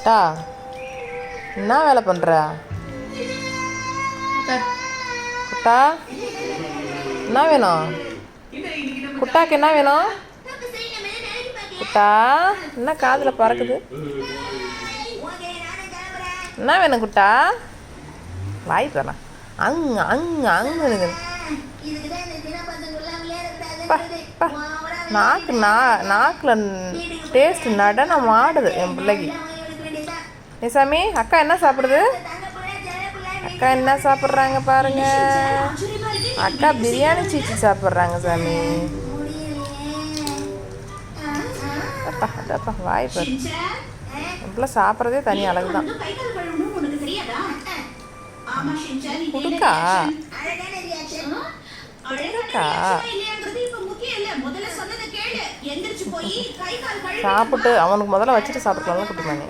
டா என்ன வேலை பண்ணுற குட்டா? என்ன வேணும் குட்டாக்கு? என்ன வேணும் குட்டா? என்ன காதில் பறக்குது? என்ன வேணும் குட்டா? வாய் தரேன். அங்க அங்க அங்க நாக்கில் டேஸ்ட் நடனம் ஆடுது என் பிள்ளைக்கு. சாமி, அக்கா என்ன சாப்பிடுது? அக்கா என்ன சாப்பிட்றாங்க பாருங்க. அக்கா பிரியாணி சீச்சி சாப்பிட்றாங்க சாமி. அப்பா அதப்பா வாய் பாரு. என் பிள்ளை சாப்பிட்றதே தனி அழகு தான். குடுக்கா குடுக்கா சாப்பிட்டு அவனுக்கு முதல்ல வச்சுட்டு சாப்பிட்டுக்கலாம் குட்டி மணி.